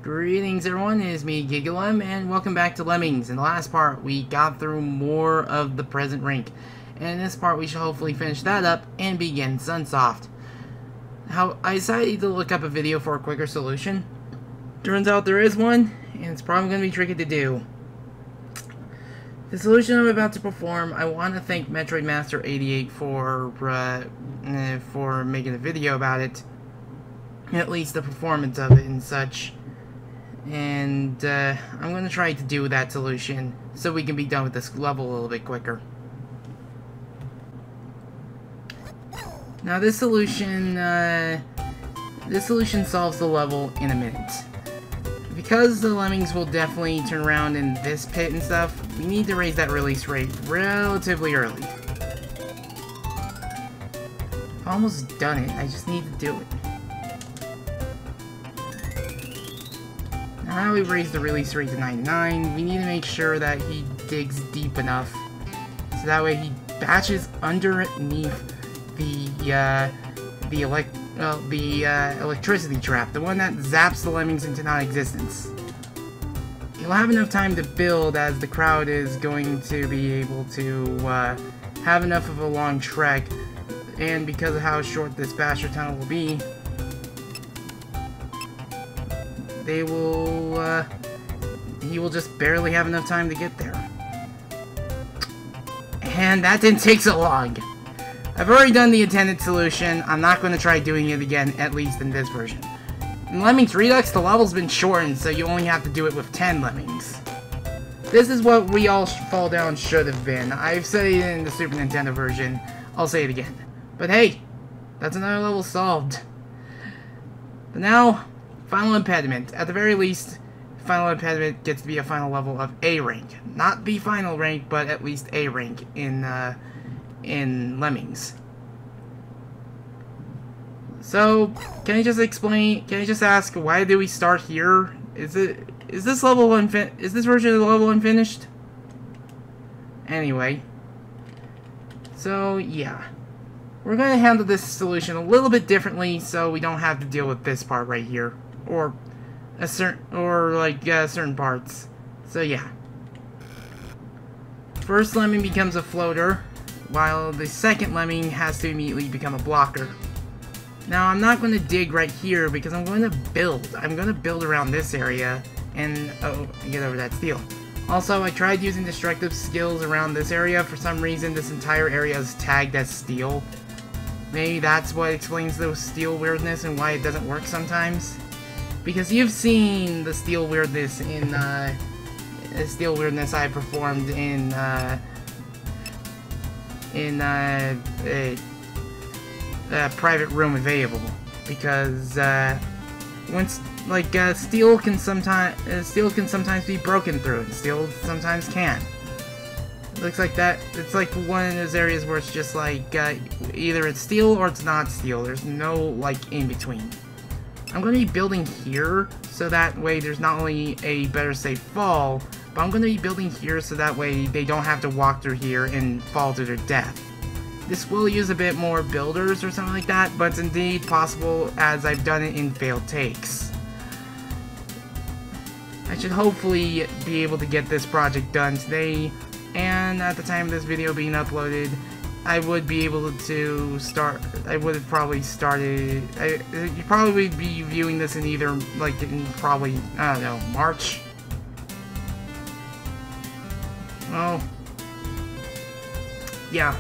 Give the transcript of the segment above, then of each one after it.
Greetings everyone, it is me, Gigalem, and welcome back to Lemmings. In the last part, we got through more of the present rink, and in this part we should hopefully finish that up and begin Sunsoft. How I decided to look up a video for a quicker solution. Turns out there is one, and it's probably going to be tricky to do. The solution I'm about to perform, I want to thank Metroid Master 88 for making a video about it, at least the performance of it and such. And I'm going to try to do that solution so we can be done with this level a little bit quicker. Now this solution solves the level in a minute. Because the Lemmings will definitely turn around in this pit and stuff, we need to raise that release rate relatively early. I've almost done it, I just need to do it. Now we've raised the release rate to 99, we need to make sure that he digs deep enough so that way he batches underneath the electricity trap, the one that zaps the Lemmings into non-existence. You'll have enough time to build as the crowd is going to be able to have enough of a long trek, and because of how short this basher tunnel will be, he will just barely have enough time to get there. And that didn't take so long. I've already done the intended solution. I'm not going to try doing it again, at least in this version. In Lemmings Redux, the level's been shortened, so you only have to do it with 10 Lemmings. This is what We All Fall Down should have been. I've said it in the Super Nintendo version. I'll say it again. But hey, that's another level solved. But now, final impediment. At the very least, final impediment gets to be a final level of A rank. Not the final rank, but at least A rank in Lemmings. So, can I just ask, why do we start here? Is this version of the level unfinished? Anyway. So, yeah. We're going to handle this solution a little bit differently so we don't have to deal with this part right here. Or certain parts. So yeah. First Lemming becomes a floater, while the second Lemming has to immediately become a blocker. Now I'm not going to dig right here because I'm going to build. I'm going to build around this area and get over that steel. Also, I tried using destructive skills around this area. For some reason, this entire area is tagged as steel. Maybe that's what explains the steel weirdness and why it doesn't work sometimes. Because you've seen the steel weirdness in the steel weirdness I performed in private room available. Because steel can sometimes be broken through, and steel sometimes can. Looks like that. It's like one of those areas where it's just like either it's steel or it's not steel. There's no like in between. I'm going to be building here, so that way there's not only a better safe fall, but I'm going to be building here so that way they don't have to walk through here and fall to their death. This will use a bit more builders or something like that, but it's indeed possible as I've done it in failed takes. I should hopefully be able to get this project done today, and at the time of this video being uploaded, I would be able to start. I would have probably started. You'd probably be viewing this in either, like, in probably, I don't know, March? Well, yeah.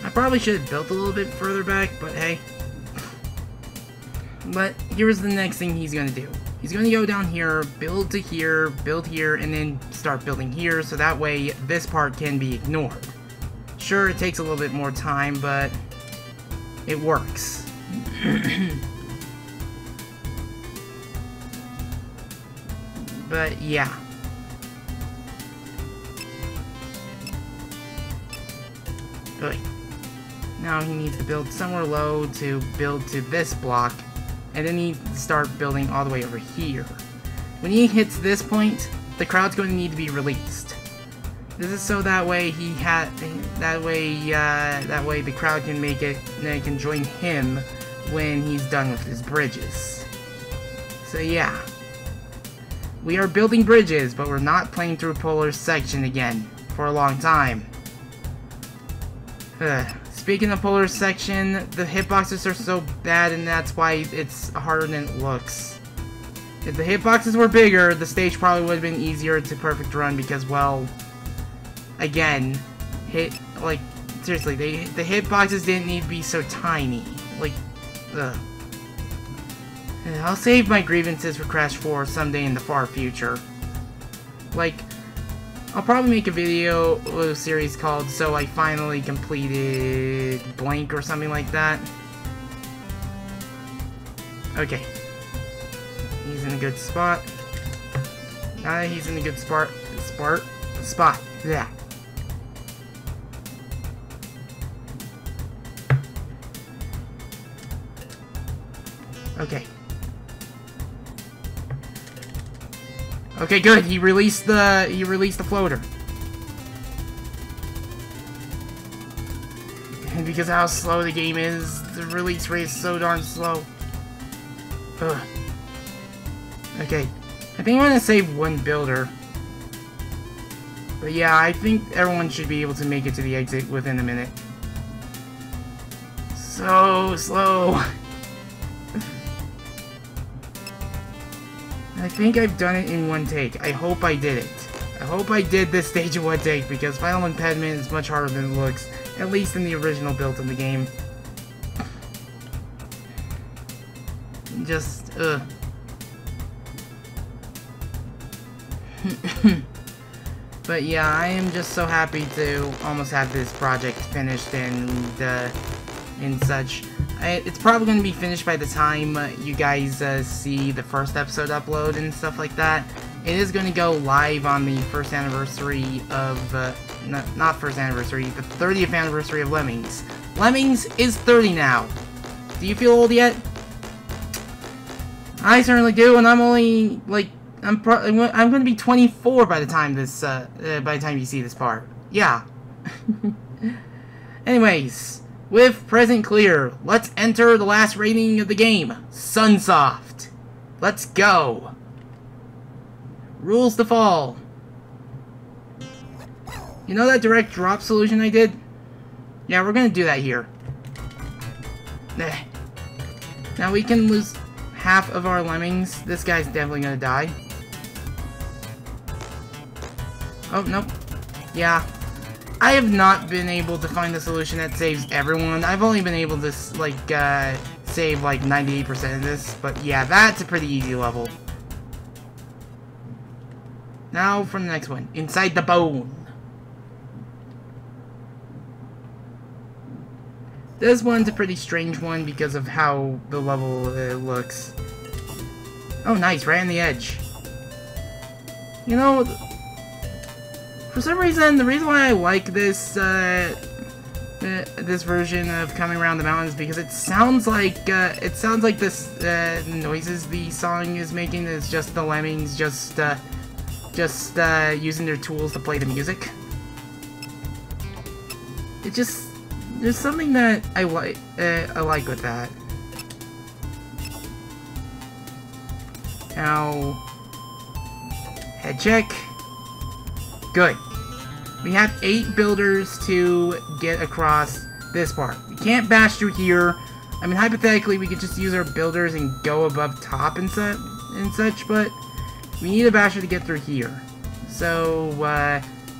I probably should have built a little bit further back, but hey. But here's the next thing he's gonna do. He's going to go down here, build here, and then start building here, so that way this part can be ignored. Sure, it takes a little bit more time, but it works. But yeah. Good. Now he needs to build somewhere low to build to this block. And then he start building all the way over here. When he hits this point, the crowd's going to need to be released. This is so that way that way the crowd can make it, and they can join him when he's done with his bridges. So yeah. We are building bridges, but we're not playing through Polar Section again for a long time. Speaking of Polar Section, the hitboxes are so bad, and that's why it's harder than it looks. If the hitboxes were bigger, the stage probably would have been easier to perfect run because, well, again, seriously, the hitboxes didn't need to be so tiny. Like, ugh. I'll save my grievances for Crash 4 someday in the far future. Like, I'll probably make a video series called So I Finally Completed Blank or something like that. Okay. He's in a good spot. He's in a good spot. Yeah. Okay. Okay, good. He released the floater. And because of how slow the game is, the release rate is so darn slow. Ugh. Okay. I think I'm gonna save one builder. But yeah, I think everyone should be able to make it to the exit within a minute. So slow. I think I've done it in one take. I hope I did it. I hope I did this stage in one take, because final impediment is much harder than it looks, at least in the original build of the game. Just, But yeah, I am just so happy to almost have this project finished and such. It's probably going to be finished by the time you guys see the first episode upload and stuff like that. It is going to go live on the first anniversary of, not first anniversary, the 30th anniversary of Lemmings. Lemmings is 30 now. Do you feel old yet? I certainly do, and I'm only, like, I'm going to be 24 by the time this, by the time you see this part. Yeah. Anyways. With present clear, let's enter the last rating of the game, Sunsoft. Let's go. Rules to fall. You know that direct drop solution I did? Yeah, we're gonna do that here. Now we can lose half of our lemmings. This guy's definitely gonna die. Oh, nope. Yeah. I have not been able to find a solution that saves everyone. I've only been able to, like, save, like, 98% of this. But, yeah, that's a pretty easy level. Now for the next one. Inside the bone. This one's a pretty strange one because of how the level looks. Oh, nice. Right on the edge. You know... For some reason, the reason why I like this this version of Coming Around the Mountains, because it sounds like this noises the song is making is just the lemmings just using their tools to play the music. It just there's something that I like with that. Now, head check. Good. We have 8 builders to get across this part. We can't bash through here. I mean, hypothetically, we could just use our builders and go above top and such, but we need a basher to get through here. So,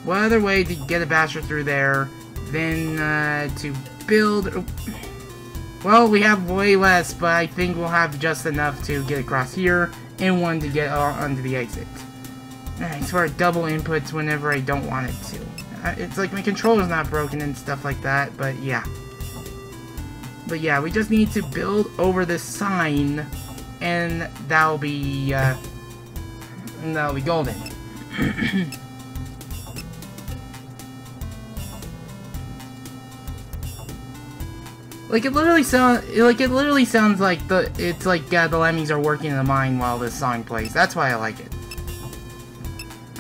what other way to get a basher through there than to build... Well, we have way less, but I think we'll have just enough to get across here, and one to get onto the exit. I swear, double inputs whenever I don't want it to. It's like my controller's not broken and stuff like that, but yeah. But yeah, we just need to build over this sign, and that'll be golden. Like it literally sounds like the lemmings are working in the mine while this song plays. That's why I like it.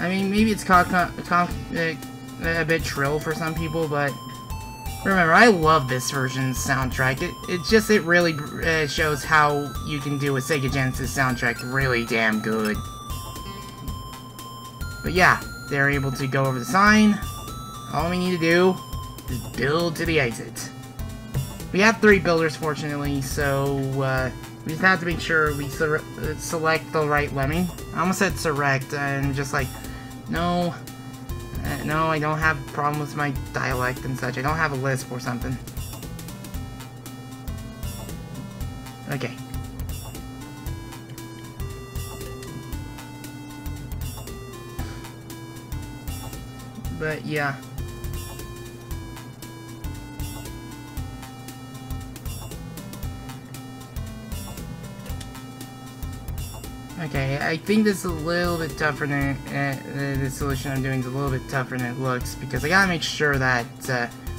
I mean, maybe it's a bit shrill for some people, but Remember, I love this version's soundtrack. It really shows how you can do a Sega Genesis soundtrack really damn good. But yeah, they're able to go over the sign. All we need to do is build to the exit. We have 3 builders, fortunately, so we just have to make sure we select the right lemming. I almost said select, and just like, no, no, I don't have a problem with my dialect and such. I don't have a lisp or something. Okay. But yeah. Okay, I think this is a little bit tougher than the solution I'm doing is a little bit tougher than it looks, because I gotta make sure that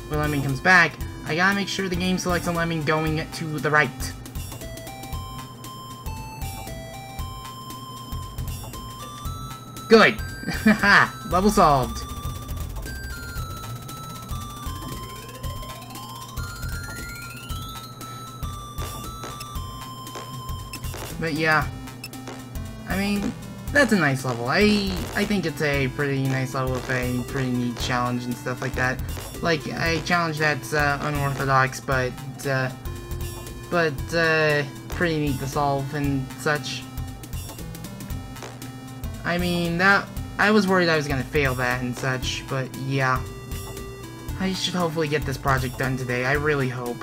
when Lemming comes back, I gotta make sure the game selects a Lemming going to the right. Good! Haha! Level solved! But yeah. I mean, that's a nice level. I think it's a pretty nice level with a pretty neat challenge and stuff like that. Like, a challenge that's unorthodox, but pretty neat to solve and such. I mean, I was worried I was gonna fail that and such, but yeah. I should hopefully get this project done today. I really hope.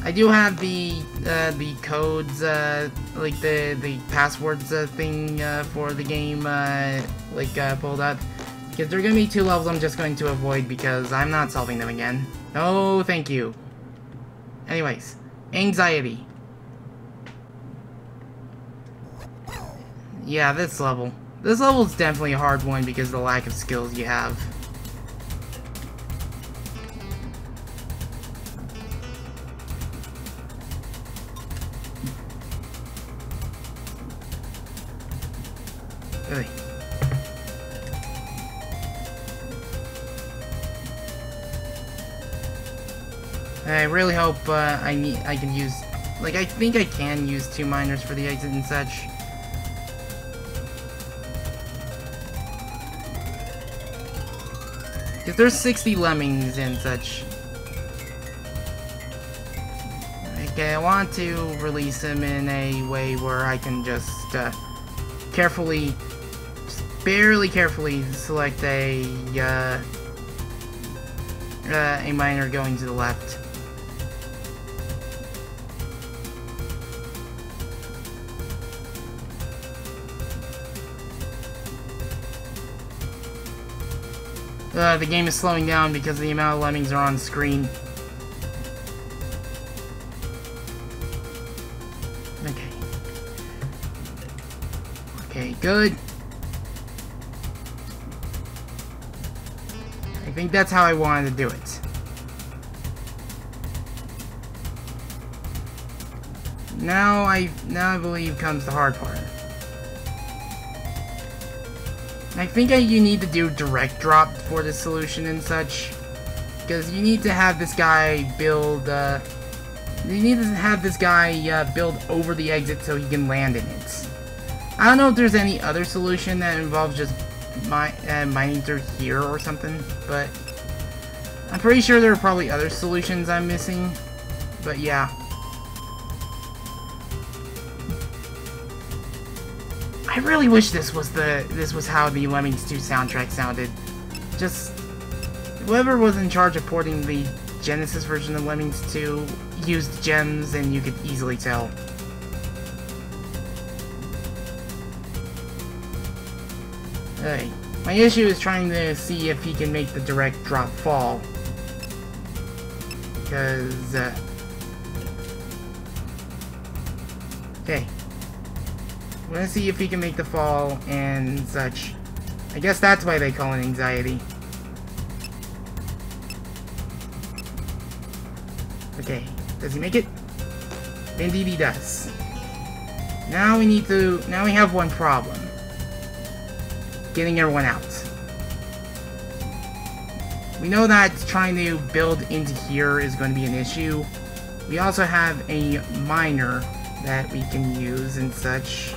I do have the codes, like the passwords thing for the game, pulled up. Because there are going to be 2 levels I'm just going to avoid because I'm not solving them again. No, thank you. Anyways, anxiety. Yeah, this level. This level is definitely a hard one because of the lack of skills you have. Really. I really hope I can use, like, I think I can use 2 miners for the exit and such. Because there's 60 lemmings and such. Okay, I want to release him in a way where I can just carefully, barely carefully select a miner going to the left. The game is slowing down because of the amount of lemmings are on screen. Okay. Okay, good. I think that's how I wanted to do it. Now I believe comes the hard part. I think you need to do direct drop for this solution and such, because you need to have this guy build. Build over the exit so he can land in it. I don't know if there's any other solution that involves just mining through here or something, but I'm pretty sure there are probably other solutions I'm missing. But yeah. I really wish this was how the Lemmings 2 soundtrack sounded. Just whoever was in charge of porting the Genesis version of Lemmings 2 used gems, and you could easily tell. Hey, my issue is trying to see if he can make the direct drop fall. Because okay. I'm gonna see if he can make the fall and such. I guess that's why they call it anxiety. Okay, does he make it? Indeed he does. Now we have one problem. Getting everyone out. We know that trying to build into here is going to be an issue. We also have a miner that we can use and such.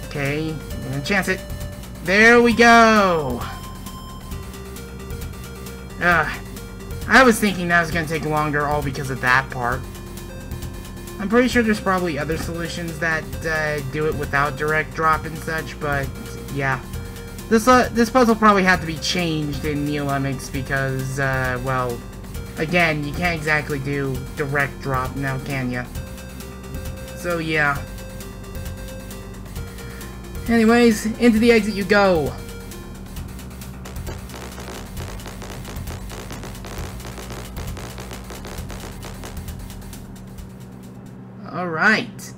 Okay, I'm gonna chance it. There we go! I was thinking that was gonna take longer all because of that part. I'm pretty sure there's probably other solutions that do it without direct drop and such, but yeah. This puzzle probably had to be changed in Lemmings because, well, again, you can't exactly do direct drop now, can ya? So yeah. Anyways, into the exit you go. Alright.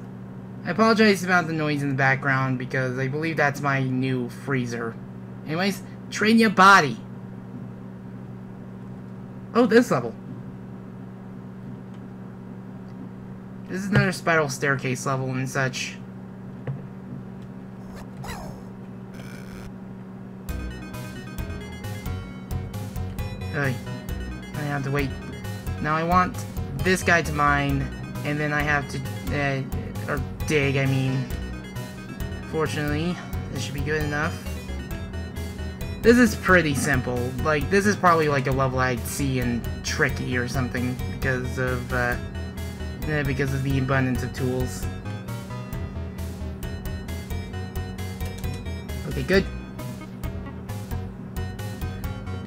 I apologize about the noise in the background because I believe that's my new freezer. Anyways, train your body. Oh, this level. This is another spiral staircase level and such. I have to wait. Now I want this guy to mine, and then I have to, or dig, I mean. Fortunately, this should be good enough. This is pretty simple. Like, this is probably like a level I'd see in Tricky or something because of the abundance of tools. Okay, good.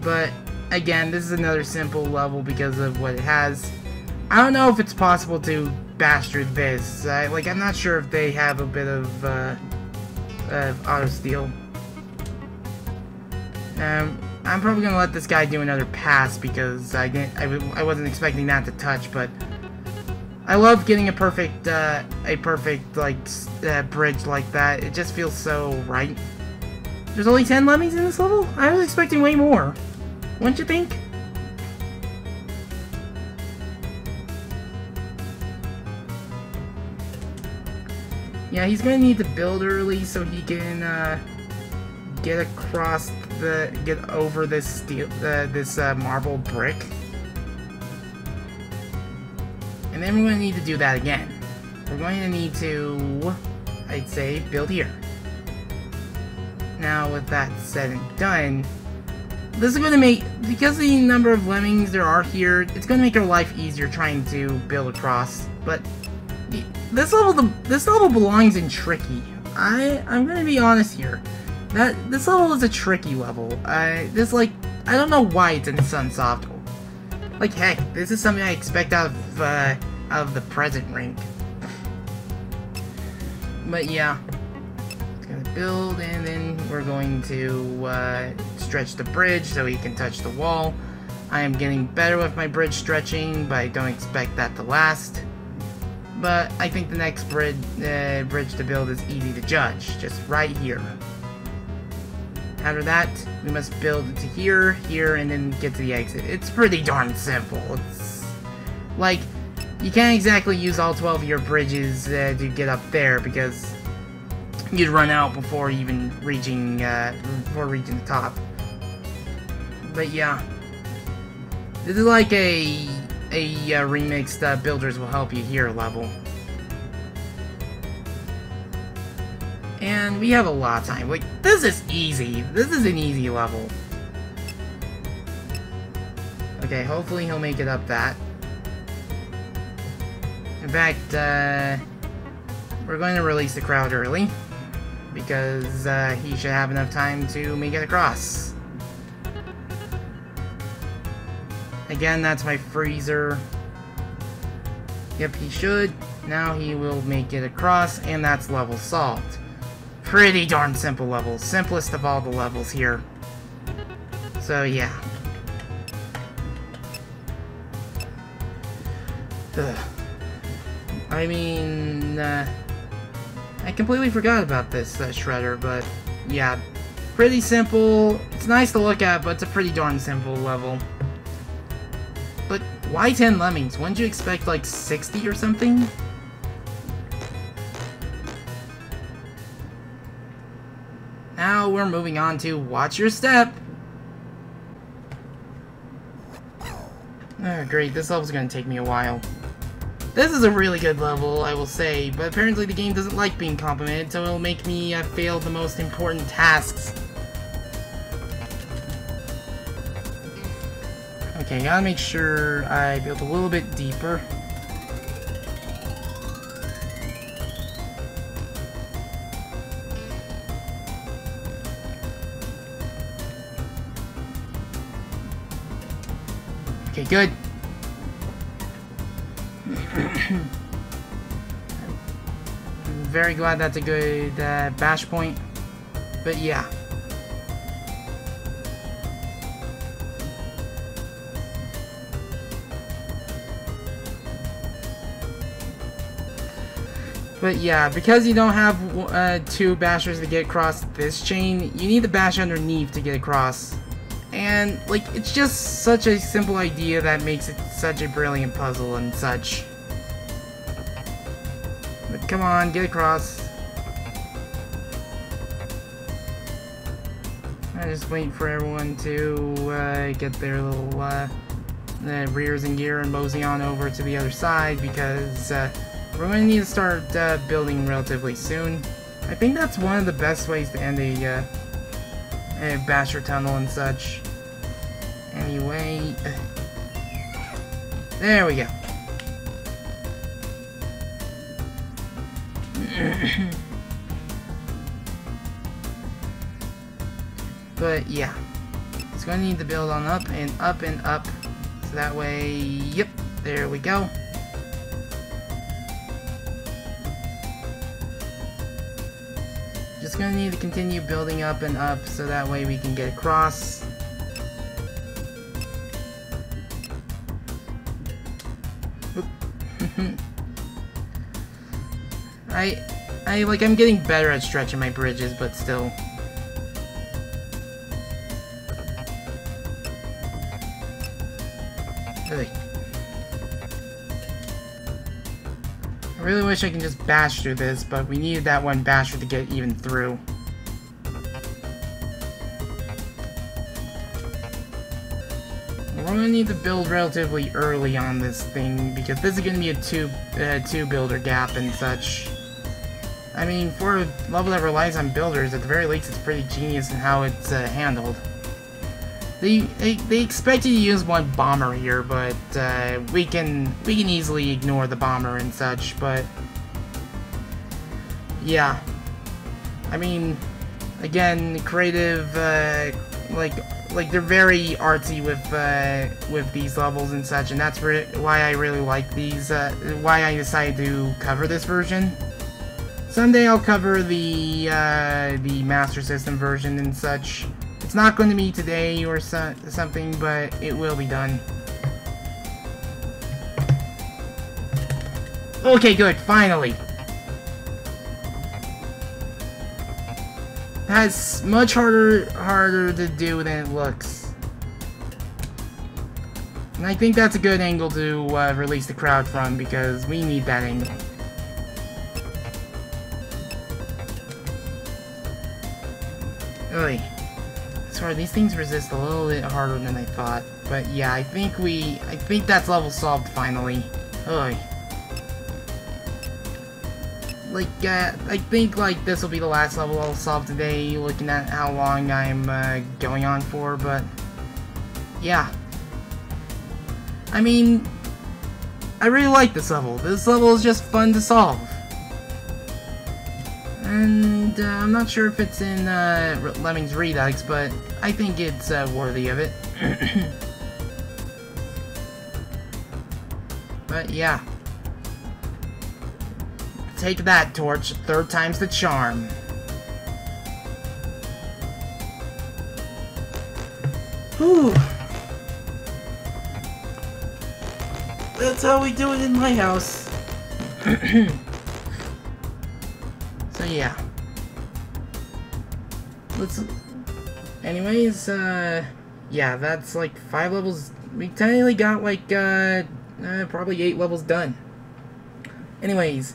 But again, this is another simple level because of what it has. I don't know if it's possible to bash through this. I'm not sure if they have a bit of auto steal. I'm probably gonna let this guy do another pass because I wasn't expecting that to touch, but I love getting a perfect bridge like that. It just feels so right. There's only 10 lemmings in this level? I was expecting way more. Wouldn't you think? Yeah, he's gonna need to build early so he can get over this steel, marble brick, and then we're gonna need to do that again. We're going to need to, I'd say, build here. Now, with that said and done, this is going to make, because of the number of lemmings there are here, it's going to make our life easier trying to build across. But this level belongs in Tricky. I'm going to be honest here. This level is a tricky level. I don't know why it's in Sunsoft. Like heck, this is something I expect out of the present rink. But yeah. Build, and then we're going to stretch the bridge so he can touch the wall. I am getting better with my bridge stretching, but I don't expect that to last. But I think the next bridge to build is easy to judge, just right here. After that, we must build to here, here, and then get to the exit. It's pretty darn simple. It's like, you can't exactly use all 12 of your bridges to get up there because you'd run out before even reaching the top. But yeah, this is like a remixed Builders Will Help You Here level, and we have a lot of time. Like, this is easy. This is an easy level. Okay, hopefully he'll make it up that. In fact, we're going to release the crowd early, because he should have enough time to make it across. Again, that's my freezer. Yep, he should. Now he will make it across, and that's level solved. Pretty darn simple level. Simplest of all the levels here. So, yeah. Ugh. I mean, I completely forgot about this shredder, but yeah, pretty simple. It's nice to look at, but it's a pretty darn simple level. But why 10 lemmings? Wouldn't you expect like 60 or something? Now we're moving on to Watch Your Step. Oh, great, this level's gonna take me a while. This is a really good level, I will say, but apparently the game doesn't like being complimented, so it'll make me fail the most important tasks. Okay, gotta make sure I build a little bit deeper. Okay, good. I'm very glad that's a good bash point, but yeah. But yeah, because you don't have 2 bashers to get across this chain, you need the bash underneath to get across. And, like, it's just such a simple idea that makes it such a brilliant puzzle and such. But come on, get across. I just wait for everyone to get their little rears in gear and mosey on over to the other side, because we're going to need to start building relatively soon. I think that's one of the best ways to end a basher tunnel and such. Anyway, there we go. But yeah, it's going to need to build on up and up and up, so that way, yep, there we go. Just going to need to continue building up and up, so that way we can get across. I'm getting better at stretching my bridges, but still. Really. I really wish I can just bash through this, but we needed that one basher to get even through. We're going to need to build relatively early on this thing, because this is going to be a two builder gap and such. I mean, for a level that relies on builders, at the very least it's pretty genius in how it's handled. They expect you to use one bomber here, but we can easily ignore the bomber and such, but yeah. I mean, again, creative, like they're very artsy with these levels and such, and that's why I really like these, why I decided to cover this version. Someday I'll cover the Master System version and such. It's not going to be today or something, but it will be done. Okay, good, finally. That's much harder to do than it looks. And I think that's a good angle to release the crowd from, because we need that angle. Oy. Sorry, these things resist a little bit harder than I thought. But yeah, I think that's level solved finally. Oy. Like, I think, like, this will be the last level I'll solve today, looking at how long I'm, going on for, but yeah. I mean, I really like this level. This level is just fun to solve. And I'm not sure if it's in Lemmings Redux, but I think it's worthy of it. But yeah. Take that, Torch. 3rd time's the charm. Whew. That's how we do it in my house. So yeah. Anyways, yeah, that's like 5 levels. We technically got like, probably 8 levels done. Anyways,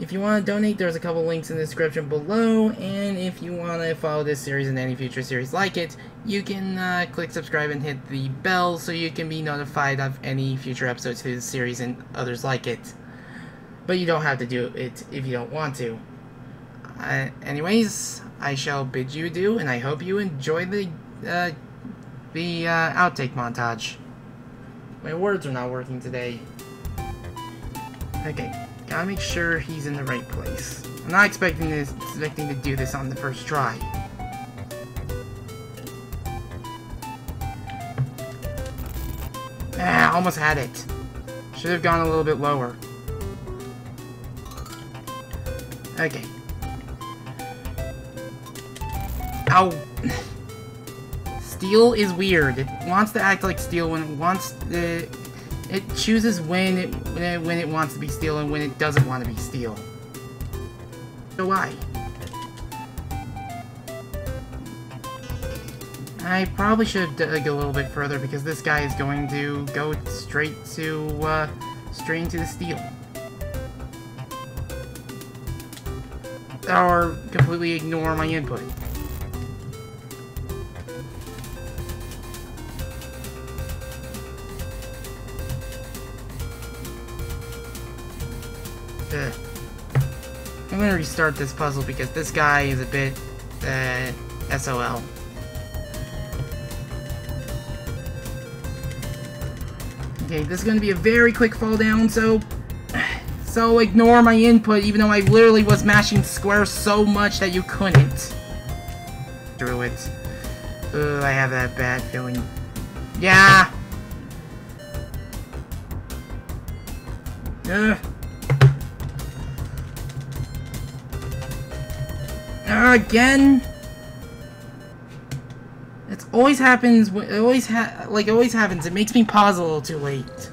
If you want to donate, there's a couple links in the description below, and if you want to follow this series and any future series like it, you can click subscribe and hit the bell so you can be notified of any future episodes of this series and others like it. But you don't have to do it if you don't want to. Anyways, I shall bid you adieu, and I hope you enjoy the outtake montage. My words are not working today. Okay. Gotta make sure he's in the right place. I'm not expecting to do this on the first try. Almost had it. Should have gone a little bit lower. Okay. Ow! Steel is weird. It wants to act like steel when it wants to... It chooses when it wants to be steel and when it doesn't want to be steel. So why? I probably should dig a little bit further because this guy is going to go straight into the steel. Or completely ignore my input. I'm gonna restart this puzzle because this guy is a bit, SOL. Okay, this is gonna be a very quick fall down, so ignore my input, even though I literally was mashing square so much that you couldn't. Through it. Ugh, I have that bad feeling. Yeah! Ugh. Again? It always happens. It always happens. It makes me pause a little too late.